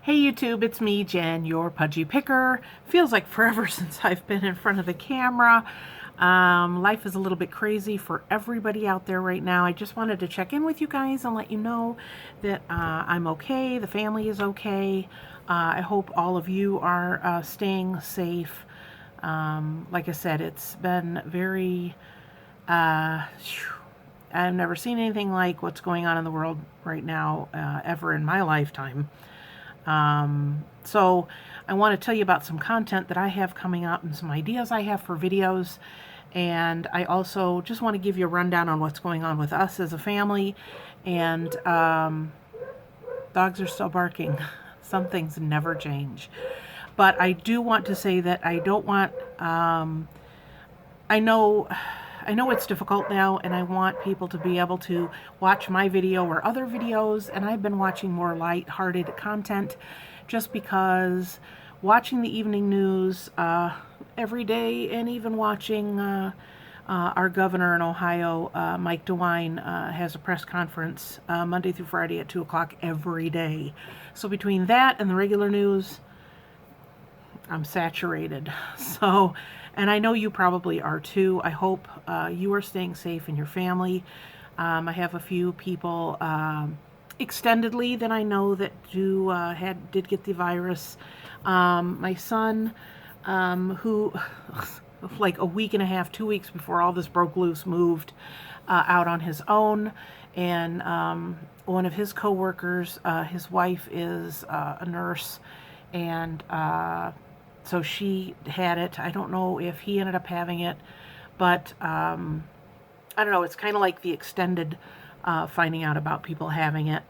Hey YouTube, it's me, Jen, your pudgy picker. Feels like forever since I've been in front of the camera. Life is a little bit crazy for everybody out there right now. I just wanted to check in with you guys and let you know that I'm okay, the family is okay. I hope all of you are staying safe. Like I said, it's been very... I've never seen anything like what's going on in the world right now ever in my lifetime. So I want to tell you about some content that I have coming up and some ideas I have for videos. And I also just want to give you a rundown on what's going on with us as a family. And dogs are still barking. Some things never change. But I do want to say that I don't want, I know it's difficult now, and I want people to be able to watch my video or other videos, and I've been watching more light-hearted content just because watching the evening news every day, and even watching our governor in Ohio, Mike DeWine, has a press conference Monday through Friday at 2 o'clock every day. So between that and the regular news, I'm saturated. So, and I know you probably are too. I hope you are staying safe in your family. I have a few people extendedly that I know that did get the virus. My son, who like a week and a half, 2 weeks before all this broke loose, moved out on his own, and one of his co-workers, his wife is a nurse, and so she had it. I don't know if he ended up having it, but I don't know. It's kind of like the extended finding out about people having it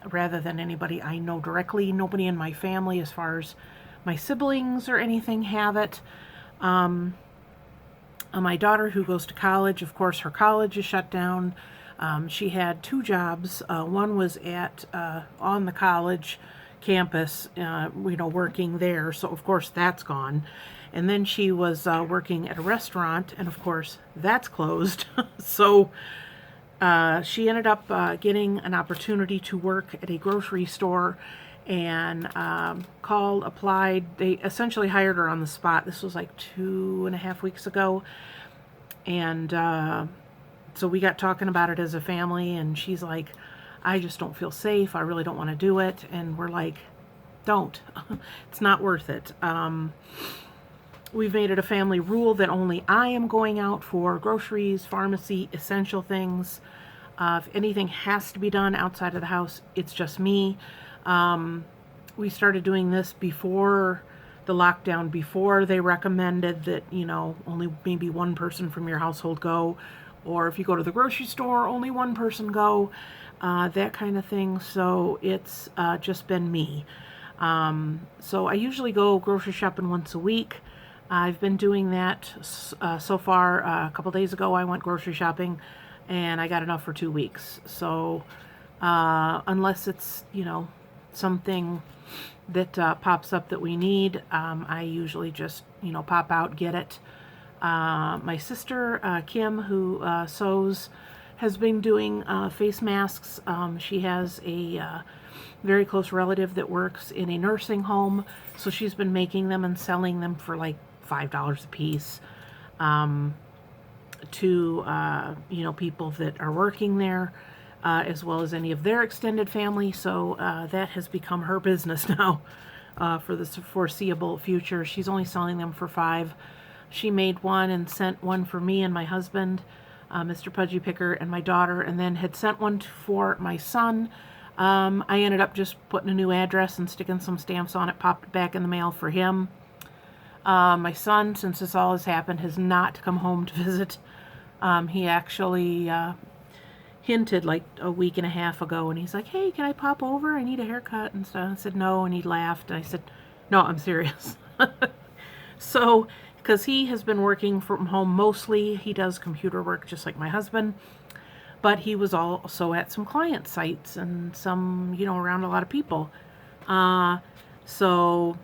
rather than anybody I know directly. Nobody in my family, as far as my siblings or anything, have it. My daughter, who goes to college, of course, her college is shut down. She had two jobs. One was on the college campus, working there, so of course that's gone. And then she was working at a restaurant, and of course that's closed. So she ended up getting an opportunity to work at a grocery store, and applied. They essentially hired her on the spot. This was like 2.5 weeks ago, and so we got talking about it as a family, and she's like, I just don't feel safe. I really don't want to do it. And we're like, don't. It's not worth it. We've made it a family rule that only I am going out for groceries, pharmacy, essential things. If anything has to be done outside of the house, it's just me. We started doing this before the lockdown, before they recommended that, only maybe one person from your household go, or if you go to the grocery store, only one person go. That kind of thing. So it's just been me. So I usually go grocery shopping once a week. I've been doing that so far. A couple days ago I went grocery shopping, and I got enough for 2 weeks. So unless it's something that pops up that we need, I usually just pop out, get it. My sister Kim, who sews, has been doing face masks. She has a very close relative that works in a nursing home, so she's been making them and selling them for like $5 a piece to people that are working there, as well as any of their extended family. So that has become her business now for the foreseeable future. She's only selling them for $5. She made one and sent one for me and my husband, Mr. Pudgy Picker, and my daughter, and then had sent one for my son. I ended up just putting a new address and sticking some stamps on it, popped it back in the mail for him. My son, since this all has happened, has not come home to visit. He actually hinted like a week and a half ago, and he's like, hey, can I pop over? I need a haircut and stuff. I said no, and he laughed, and I said, no, I'm serious. So, because he has been working from home mostly. He does computer work just like my husband, but he was also at some client sites and some, around a lot of people. So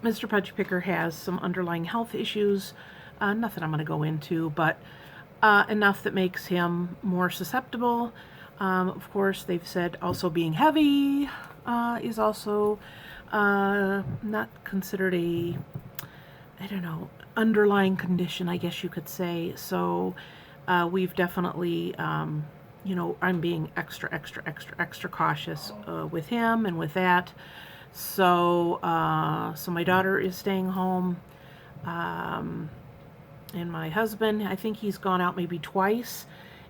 Mr. Pudgy Picker has some underlying health issues, nothing I'm going to go into, but enough that makes him more susceptible. Of course, they've said also being heavy, is also not considered a, I don't know, underlying condition, I guess you could say. So we've definitely, I'm being extra cautious with him and with that. So, so my daughter is staying home, and my husband, I think he's gone out maybe twice,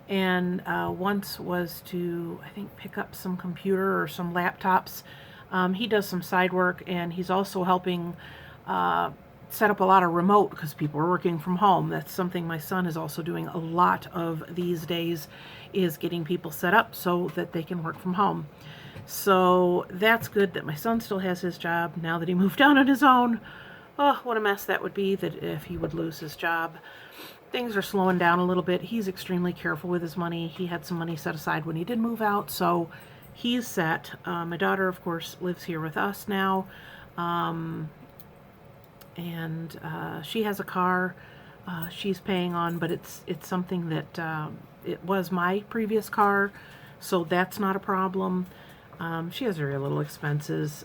and once was to, I think, pick up some computer or some laptops. He does some side work, and he's also helping set up a lot of remote because people are working from home. That's something my son is also doing a lot of these days, is getting people set up so that they can work from home. So that's good that my son still has his job now that he moved out on his own. Oh, what a mess that would be, that if he would lose his job. Things are slowing down a little bit. He's extremely careful with his money. He had some money set aside when he did move out, so he's set. My daughter, of course, lives here with us now, and she has a car she's paying on, but it's something that it was my previous car, so that's not a problem. She has very little expenses,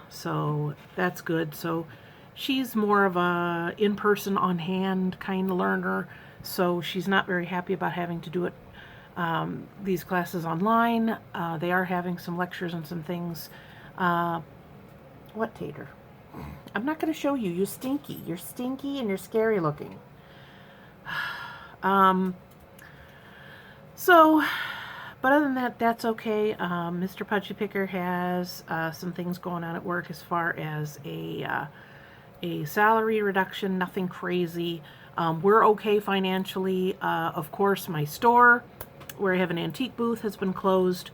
so that's good. So she's more of a in-person, on-hand kind of learner, so she's not very happy about having to do it, these classes online. They are having some lectures and some things. What, Tater? I'm not going to show you. You're stinky. You're stinky and you're scary looking. So, but other than that, that's okay. Mr. Pudgy Picker has some things going on at work as far as a salary reduction, nothing crazy. We're okay financially. Of course, my store, where I have an antique booth, has been closed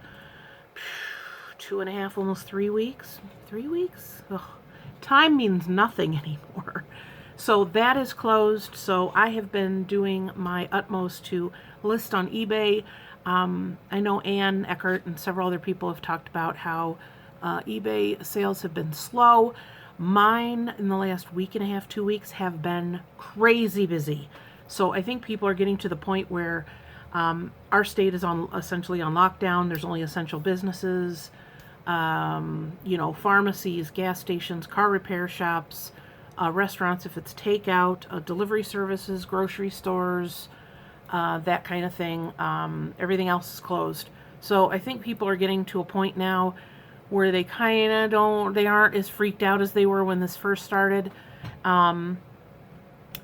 2.5, almost 3 weeks. 3 weeks? Ugh. Time means nothing anymore. So that is closed. So I have been doing my utmost to list on eBay. I know Ann Eckert and several other people have talked about how eBay sales have been slow. Mine in the last week and a half, 2 weeks, have been crazy busy. So I think people are getting to the point where our state is essentially on lockdown. There's only essential businesses, pharmacies, gas stations, car repair shops, restaurants if it's takeout, delivery services, grocery stores, that kind of thing. Everything else is closed. So I think people are getting to a point now where they they aren't as freaked out as they were when this first started. Not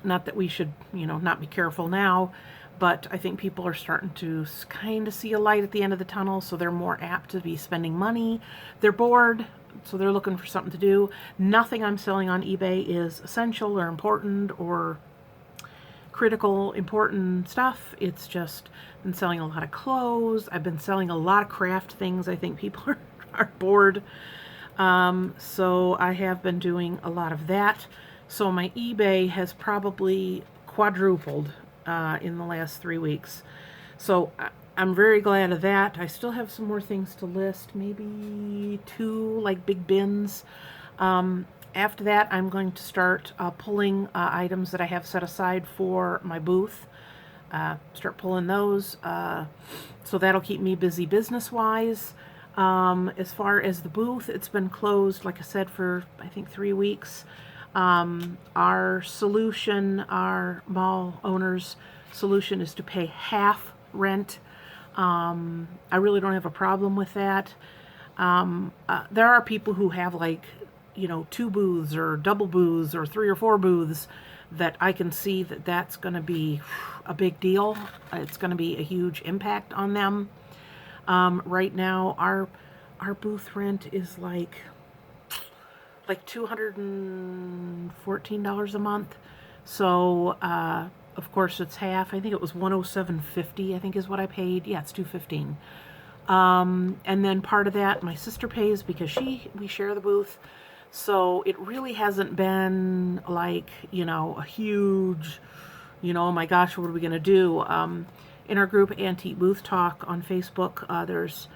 that we should, not be careful now, but I think people are starting to kind of see a light at the end of the tunnel, so they're more apt to be spending money. They're bored, so they're looking for something to do. Nothing I'm selling on eBay is essential or important or critical, important stuff. It's just been selling a lot of clothes. I've been selling a lot of craft things. I think people are bored. So I have been doing a lot of that. So my eBay has probably quadrupled in the last 3 weeks. So I'm very glad of that. I still have some more things to list, maybe 2 like big bins. After that, I'm going to start pulling items that I have set aside for my booth. Start pulling those. So that'll keep me busy business-wise. As far as the booth, it's been closed, like I said, for I think 3 weeks. Our solution, our mall owner's solution, is to pay half rent. I really don't have a problem with that. There are people who have 2 booths or double booths or 3 or 4 booths that I can see that that's going to be a big deal. It's going to be a huge impact on them. Right now, our booth rent is like $214 a month. So, of course, it's half. I think it was $107.50, I think is what I paid. Yeah, it's $215. And then part of that my sister pays because we share the booth. So it really hasn't been a huge, oh my gosh, what are we going to do? In our group, Antique Booth Talk on Facebook, there's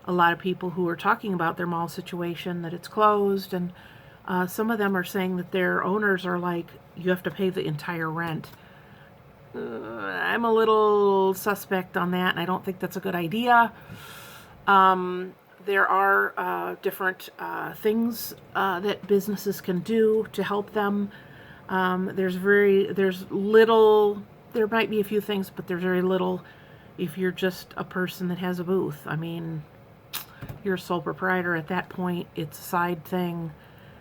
a lot of people who are talking about their mall situation, that it's closed, and some of them are saying that their owners are you have to pay the entire rent. I'm a little suspect on that, and I don't think that's a good idea. there are different things that businesses can do to help them. There's little, there might be a few things, but there's very little if you're just a person that has a booth. I mean, you're a sole proprietor at that point. It's a side thing.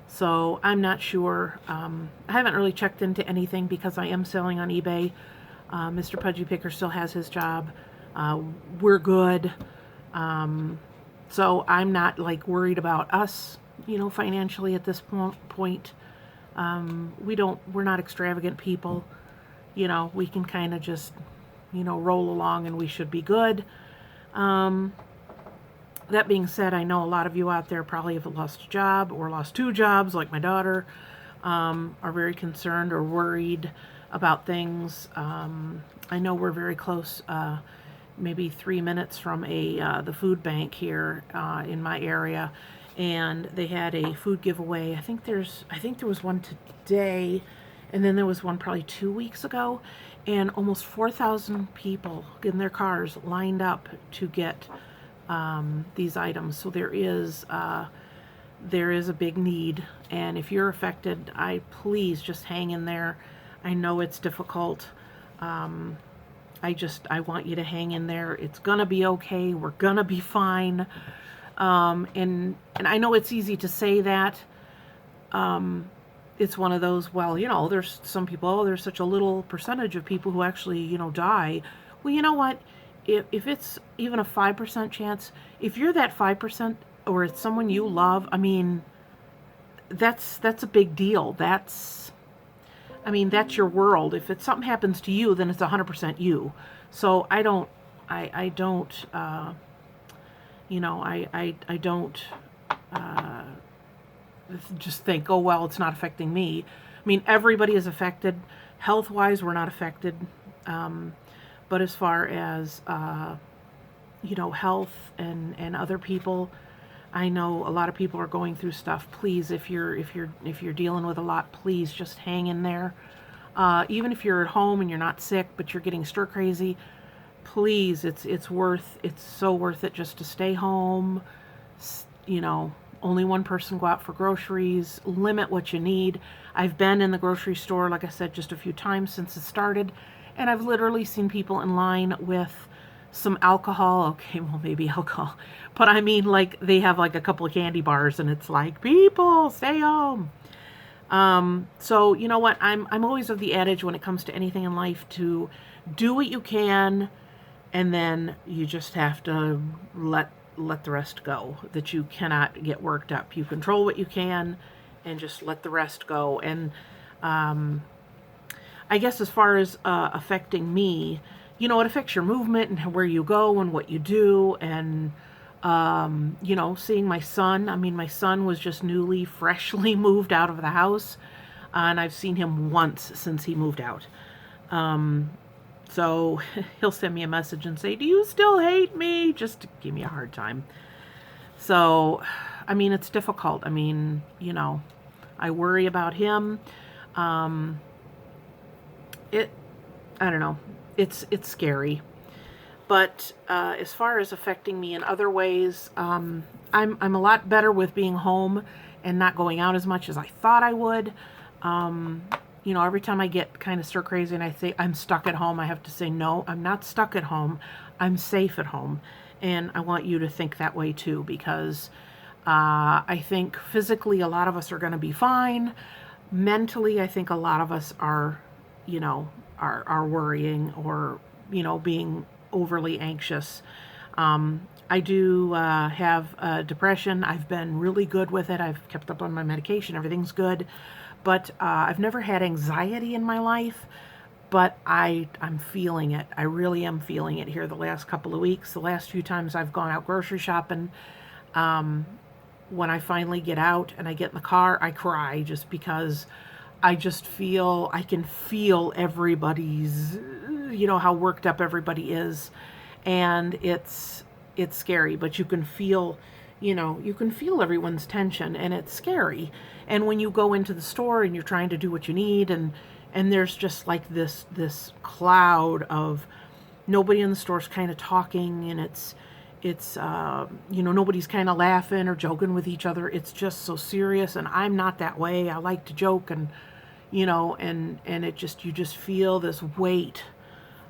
So I'm not sure. I haven't really checked into anything because I am selling on eBay. Mr. Pudgy Picker still has his job. We're good. So I'm not like worried about us, financially at this point. We're not extravagant people. We can kind of just, roll along and we should be good. That being said, I know a lot of you out there probably have lost a job or lost two jobs, like my daughter, are very concerned or worried about things. I know we're very close, maybe 3 minutes from the food bank here in my area, and they had a food giveaway. I think there was one today, and then there was one probably 2 weeks ago, and almost 4,000 people in their cars lined up to get these items. So there is a big need, and if you're affected, please just hang in there. I know it's difficult. I want you to hang in there. It's gonna be okay. We're gonna be fine. And I know it's easy to say that. It's one of those, well, there's some people, oh, there's such a little percentage of people who actually, die. Well, you know what? If it's even a 5% chance, if you're that 5% or it's someone you love, I mean, that's a big deal. That's your world. If something happens to you, then it's 100% you. So I don't just think, oh, well, it's not affecting me. I mean, everybody is affected. Health-wise, we're not affected. But as far as, health and other people, I know a lot of people are going through stuff. Please, if you're dealing with a lot, please just hang in there. Even if you're at home and you're not sick, but you're getting stir crazy, please, it's so worth it just to stay home. Only one person go out for groceries. Limit what you need. I've been in the grocery store, like I said, just a few times since it started, and I've literally seen people in line with some alcohol. Okay, well, maybe alcohol. But I mean, like, they have like a couple of candy bars, and it's like, people, stay home. So you know what? I'm always of the adage when it comes to anything in life to do what you can, and then you just have to let the rest go. That you cannot get worked up. You control what you can, and just let the rest go. And I guess as far as affecting me, it affects your movement and where you go and what you do. And, seeing my son. I mean, my son was just freshly moved out of the house. And I've seen him once since he moved out. So he'll send me a message and say, do you still hate me? Just to give me a hard time. So, I mean, it's difficult. I mean, I worry about him. I don't know. It's scary. But as far as affecting me in other ways, I'm a lot better with being home and not going out as much as I thought I would. Every time I get kind of stir crazy and I say I'm stuck at home, I have to say, no, I'm not stuck at home. I'm safe at home. And I want you to think that way too, because I think physically a lot of us are going to be fine. Mentally, I think a lot of us are worrying or, being overly anxious. I do have depression. I've been really good with it. I've kept up on my medication. Everything's good. But I've never had anxiety in my life, but I'm feeling it. I really am feeling it here the last couple of weeks. The last few times I've gone out grocery shopping, when I finally get out and I get in the car, I cry just because I can feel everybody's, how worked up everybody is. And it's scary, but you can feel everyone's tension, and it's scary. And when you go into the store and you're trying to do what you need, and there's just like this cloud of nobody in the store's kind of talking, and it's nobody's kind of laughing or joking with each other. It's just so serious, and I'm not that way. I like to joke, and and it just, you just feel this weight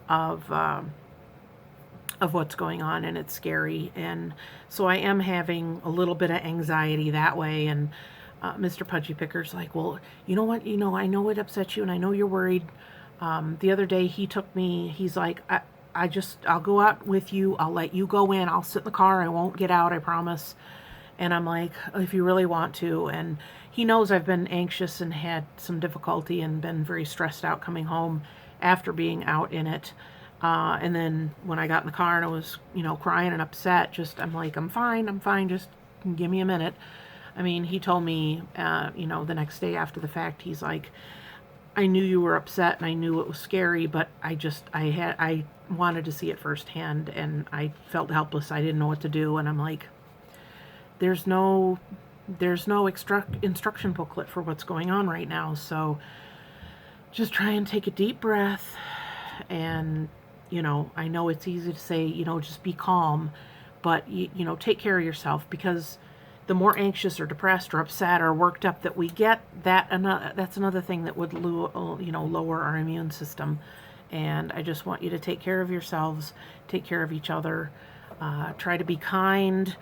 of what's going on, and it's scary. And so I am having a little bit of anxiety that way. And Mr. Pudgy Picker's like, well, you know what, I know it upsets you, and I know you're worried. The other day he took me, he's like, I'll go out with you. I'll let you go in. I'll sit in the car. I won't get out, I promise. And I'm like, if you really want to. And he knows I've been anxious and had some difficulty and been very stressed out coming home after being out in it. And then when I got in the car and I was, crying and upset, I'm like, I'm fine. Just give me a minute. I mean, he told me, the next day after the fact, he's like, I knew you were upset and I knew it was scary, but I wanted to see it firsthand, and I felt helpless. I didn't know what to do. And I'm like, there's no instruction booklet for what's going on right now. So just try and take a deep breath. And, I know it's easy to say, just be calm, but take care of yourself, because the more anxious or depressed or upset or worked up that we get, that's another thing that would lower our immune system. And I just want you to take care of yourselves, take care of each other, try to be kind.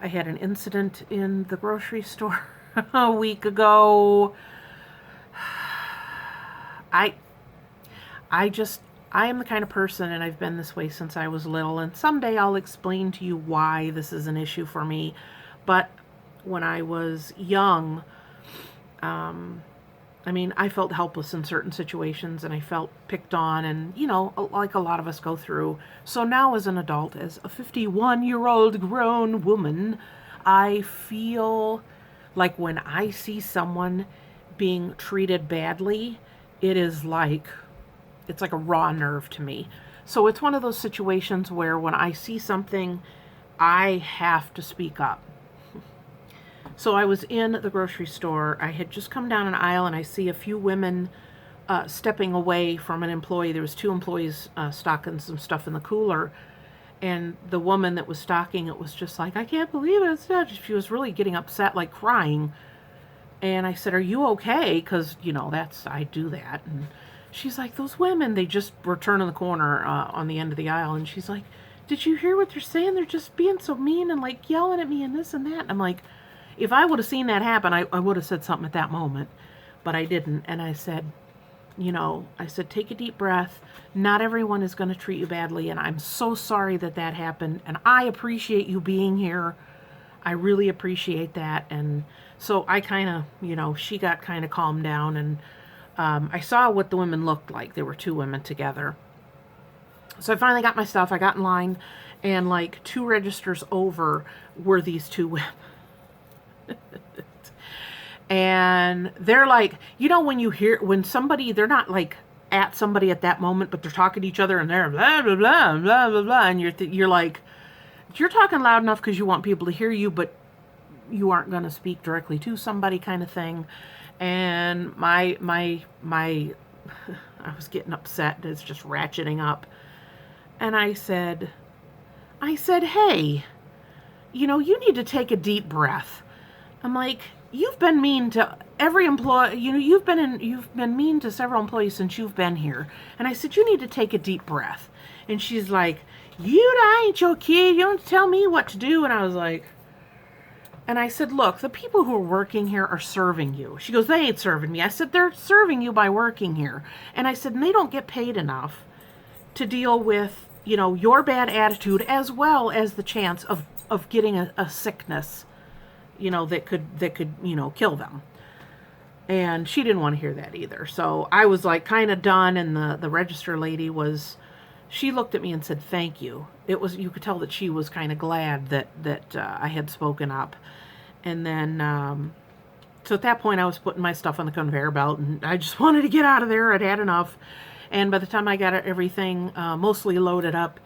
I had an incident in the grocery store a week ago. I am the kind of person, and I've been this way since I was little, and someday I'll explain to you why this is an issue for me. But when I was young, I felt helpless in certain situations, and I felt picked on, and, like a lot of us go through. So now as an adult, as a 51-year-old grown woman, I feel like when I see someone being treated badly, it's like a raw nerve to me. So it's one of those situations where when I see something, I have to speak up. So I was in the grocery store. I had just come down an aisle, and I see a few women stepping away from an employee. There was 2 employees stocking some stuff in the cooler, and the woman that was stocking it was just like, I can't believe it. She was really getting upset, like crying. And I said, are you okay? Because, I do that. And she's like, those women, they just were turning the corner on the end of the aisle. And she's like, did you hear what they're saying? They're just being so mean and like yelling at me and this and that. And I'm like, if I would have seen that happen, I would have said something at that moment, but I didn't. And I said, take a deep breath. Not everyone is going to treat you badly, and I'm so sorry that happened, and I appreciate you being here. I really appreciate that. And so I kind of, she got kind of calmed down, and I saw what the women looked like. There were 2 women together. So I finally got my stuff. I got in line, and like 2 registers over were these 2 women. And they're like, when somebody, they're not like at somebody at that moment, but they're talking to each other, and they're blah, blah, blah, blah, blah, blah. And you're like, you're talking loud enough because you want people to hear you, but you aren't going to speak directly to somebody, kind of thing. And my I was getting upset. It's just ratcheting up. And I said, hey, you need to take a deep breath. I'm like, you've been mean to every employee, you've been mean to several employees since you've been here. And I said, you need to take a deep breath. And she's like, I ain't your kid. You don't tell me what to do. And I was like, and I said, look, the people who are working here are serving you. She goes, they ain't serving me. I said, they're serving you by working here. And I said, and they don't get paid enough to deal with, your bad attitude, as well as the chance of getting a sickness, that could kill them. And she didn't want to hear that either. So I was like kind of done. And the register lady she looked at me and said, thank you. You could tell that she was kind of glad that I had spoken up. And then, so at that point I was putting my stuff on the conveyor belt, and I just wanted to get out of there. I'd had enough. And by the time I got everything mostly loaded up,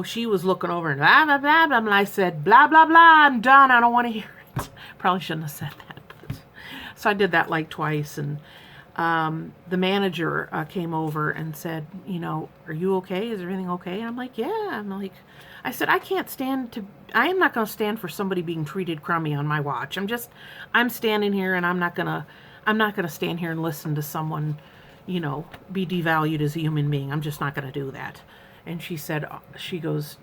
she was looking over and blah, blah, blah, blah. And I said, blah, blah, blah, I'm done. I don't want to hear it. Probably shouldn't have said that. But. So I did that like twice. And the manager came over and said, are you okay? Is everything okay? And I'm like, yeah. I'm like, I said, I am not going to stand for somebody being treated crummy on my watch. I'm standing here and I'm not going to stand here and listen to someone, be devalued as a human being. I'm just not going to do that. And she goes,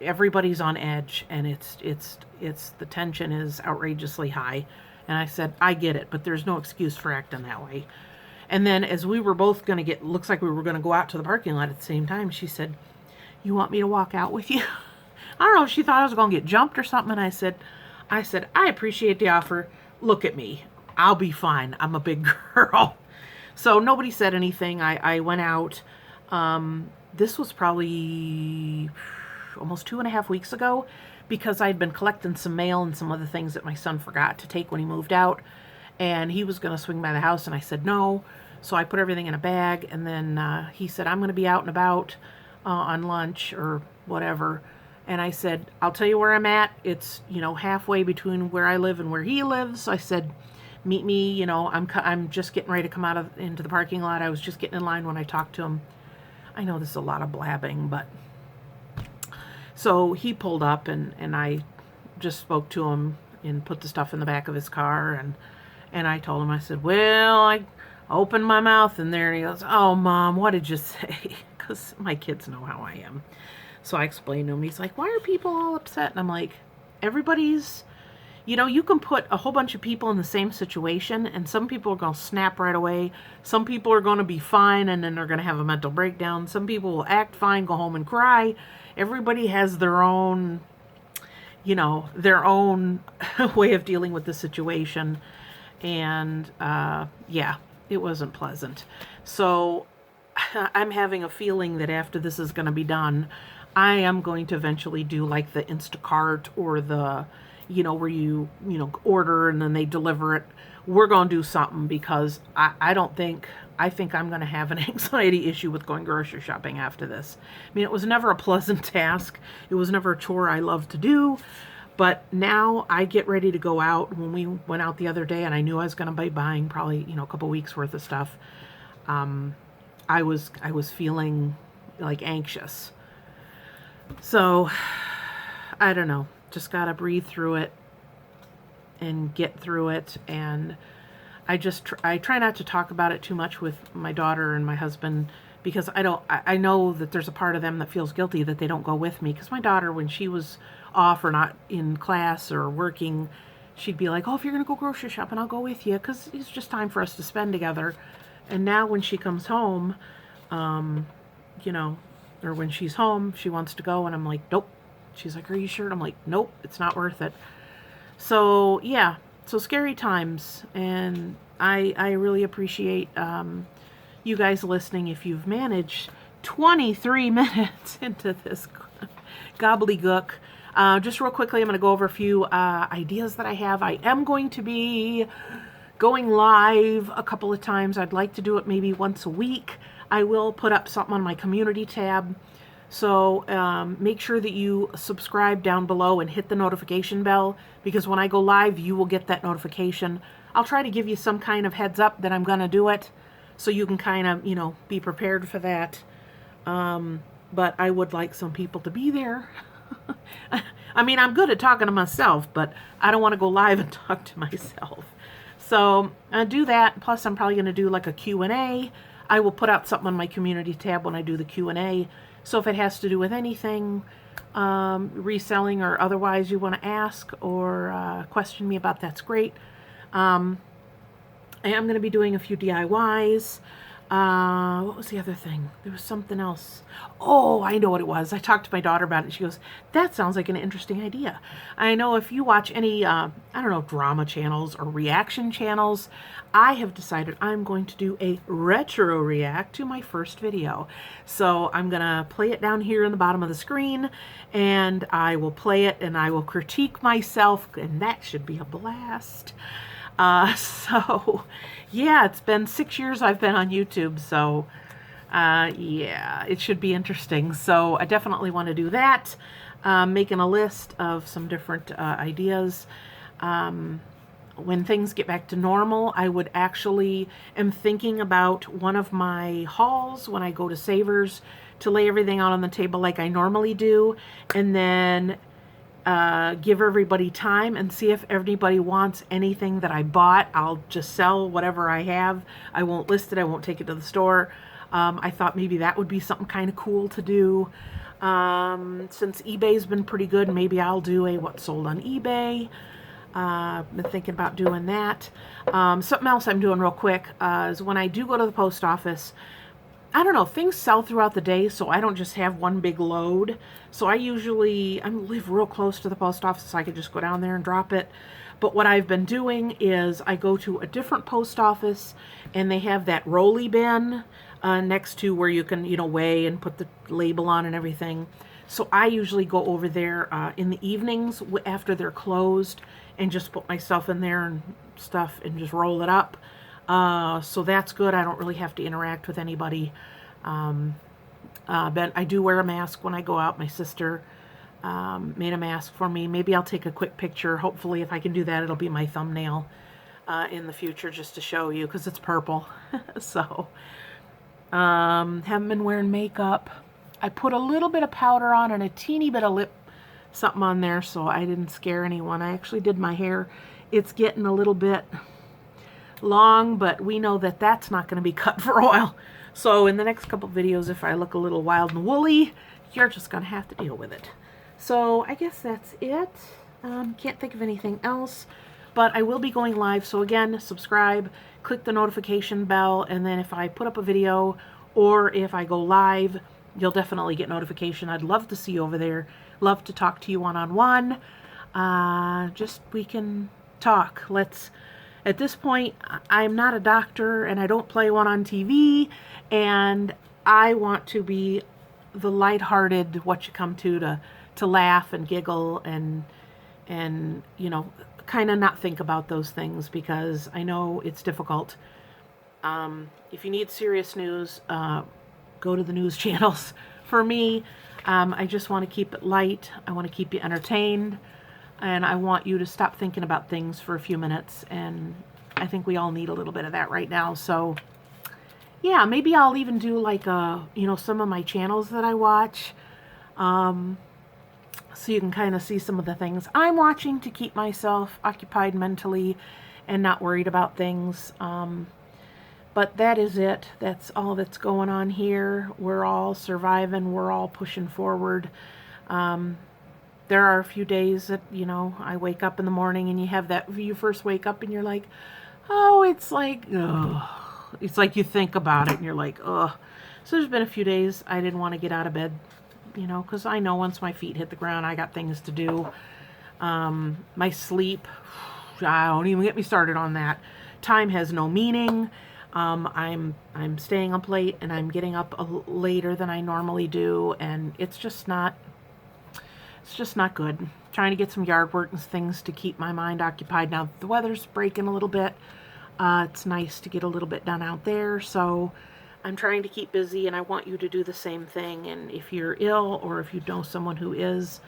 everybody's on edge, and the tension is outrageously high. And I said, I get it, but there's no excuse for acting that way. And then as we were both looks like we were going to go out to the parking lot at the same time, she said, you want me to walk out with you? I don't know if she thought I was going to get jumped or something. And I said, I appreciate the offer. Look at me. I'll be fine. I'm a big girl. So nobody said anything. I went out. This was probably almost 2.5 weeks ago, because I'd been collecting some mail and some other things that my son forgot to take when he moved out. And he was going to swing by the house, and I said no. So I put everything in a bag, and then he said, I'm going to be out and about on lunch or whatever. And I said, I'll tell you where I'm at. It's, halfway between where I live and where he lives. So I said, meet me. I'm just getting ready to come into the parking lot. I was just getting in line when I talked to him. I know this is a lot of blabbing, but so he pulled up, and I just spoke to him and put the stuff in the back of his car, and I told him, I said, well, I opened my mouth in there, and he goes, oh, Mom, what did you say? Because my kids know how I am. So I explained to him. He's like, why are people all upset? And I'm like, everybody's, you can put a whole bunch of people in the same situation, and some people are going to snap right away. Some people are going to be fine, and then they're going to have a mental breakdown. Some people will act fine, go home and cry. Everybody has their own, way of dealing with the situation. And, yeah, it wasn't pleasant. So I'm having a feeling that after this is going to be done, I am going to eventually do like the Instacart or the, where you order and then they deliver it. We're going to do something, because I think I'm going to have an anxiety issue with going grocery shopping after this. I mean, it was never a pleasant task. It was never a chore I love to do. But now I get ready to go out. When we went out the other day, and I knew I was going to be buying probably, a couple weeks worth of stuff, I was feeling like anxious. So I don't know. Just got to breathe through it and get through it. And I try not to talk about it too much with my daughter and my husband, because I know that there's a part of them that feels guilty that they don't go with me. Because my daughter, when she was off or not in class or working, she'd be like, oh, if you're going to go grocery shopping, I'll go with you, because it's just time for us to spend together. And now when she comes home, or when she's home, she wants to go, and I'm like, nope. She's like, are you sure? And I'm like, nope, it's not worth it. So, yeah. So scary times, and I really appreciate you guys listening. If you've managed 23 minutes into this gobbledygook, just real quickly, I'm going to go over a few ideas that I have. I am going to be going live a couple of times. I'd like to do it maybe once a week. I will put up something on my community tab. So make sure that you subscribe down below and hit the notification bell, because when I go live, you will get that notification. I'll try to give you some kind of heads up that I'm going to do it, so you can kind of, be prepared for that. But I would like some people to be there. I mean, I'm good at talking to myself, but I don't want to go live and talk to myself. So I'll do that. Plus, I'm probably going to do like a Q&A. I will put out something on my community tab when I do the Q&A. So if it has to do with anything, reselling or otherwise you want to ask or question me about, that's great. I am going to be doing a few DIYs. What was the other thing? There was something else. Oh, I know what it was. I talked to my daughter about it. She goes, that sounds like an interesting idea. I know if you watch any, drama channels or reaction channels, I have decided I'm going to do a retro react to my first video. So I'm going to play it down here in the bottom of the screen, and I will play it and I will critique myself, and that should be a blast. So yeah, it's been 6 years I've been on YouTube, so yeah, it should be interesting. So I definitely want to do that. Making a list of some different ideas. when things get back to normal, I would actually am thinking about one of my hauls when I go to Savers to lay everything out on the table like I normally do, and then give everybody time and see if everybody wants anything that I bought. I'll just sell whatever I have. I won't list it. I won't take it to the store. I thought maybe that would be something kind of cool to do. Since eBay's been pretty good, maybe I'll do a what sold on eBay. Been thinking about doing that. Something else I'm doing real quick is when I do go to the post office, I don't know, things sell throughout the day, so I don't just have one big load. So I live real close to the post office, so I could just go down there and drop it. But what I've been doing is I go to a different post office, and they have that rolly bin next to where you can, weigh and put the label on and everything. So I usually go over there in the evenings after they're closed and just put my stuff in there and stuff and just roll it up. So that's good. I don't really have to interact with anybody. But I do wear a mask when I go out. My sister made a mask for me. Maybe I'll take a quick picture. Hopefully, if I can do that, it'll be my thumbnail in the future just to show you, because it's purple. So, haven't been wearing makeup. I put a little bit of powder on and a teeny bit of lip something on there so I didn't scare anyone. I actually did my hair. It's getting a little bit long, but we know that that's not going to be cut for a while. So in the next couple videos, if I look a little wild and woolly, you're just going to have to deal with it. So I guess that's it. Can't think of anything else, but I will be going live. So again, subscribe, click the notification bell, and then if I put up a video or if I go live, you'll definitely get notification. I'd love to see you over there. Love to talk to you one-on-one. Just we can talk. At this point, I'm not a doctor and I don't play one on TV, and I want to be the lighthearted, what you come to laugh and giggle and kind of not think about those things, because I know it's difficult. If you need serious news, go to the news channels. For me, I just want to keep it light. I want to keep you entertained. And I want you to stop thinking about things for a few minutes. And I think we all need a little bit of that right now. So, yeah, maybe I'll even do like, some of my channels that I watch. So you can kind of see some of the things I'm watching to keep myself occupied mentally and not worried about things. But that is it. That's all that's going on here. We're all surviving. We're all pushing forward. There are a few days that, I wake up in the morning and you first wake up and you're like, oh, it's like, ugh. It's like you think about it and you're like, ugh. So there's been a few days I didn't want to get out of bed, because I know once my feet hit the ground, I got things to do. My sleep, don't even get me started on that. Time has no meaning. I'm staying up late and I'm getting up later than I normally do, and it's just not good. Trying to get some yard work and things to keep my mind occupied. Now the weather's breaking a little bit. It's nice to get a little bit done out there, so I'm trying to keep busy, and I want you to do the same thing. And if you're ill or if you know someone who is,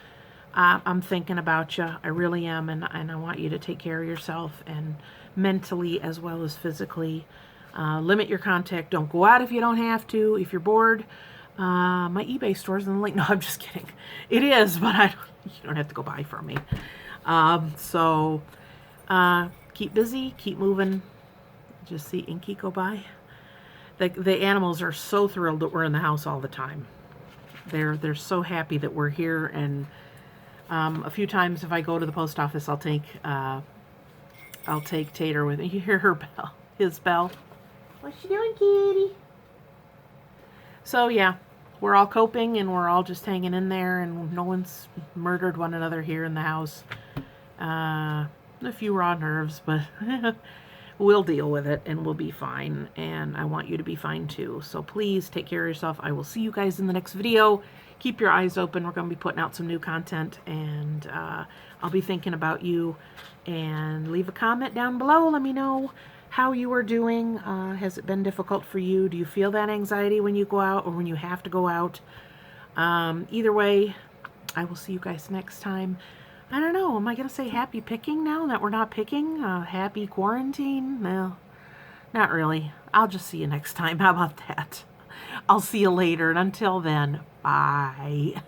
I'm thinking about you. I really am, and I want you to take care of yourself, and mentally as well as physically. Limit your contact. Don't go out if you don't have to. If you're bored, my eBay store's in the link. No, I'm just kidding. It is, but you don't have to go buy from me. Keep busy, keep moving. Just see Inky go by. The animals are so thrilled that we're in the house all the time. They're so happy that we're here, and a few times if I go to the post office, I'll take Tater with me. You hear her bell, his bell. What you doing, kitty? So yeah, we're all coping and we're all just hanging in there, and no one's murdered one another here in the house. A few raw nerves, but we'll deal with it and we'll be fine. And I want you to be fine too. So please take care of yourself. I will see you guys in the next video. Keep your eyes open. We're going to be putting out some new content, and I'll be thinking about you. And leave a comment down below. Let me know how you are doing. Has it been difficult for you? Do you feel that anxiety when you go out or when you have to go out? Either way, I will see you guys next time. I don't know. Am I going to say happy picking now that we're not picking? Happy quarantine? No, not really. I'll just see you next time. How about that? I'll see you later. And until then, bye.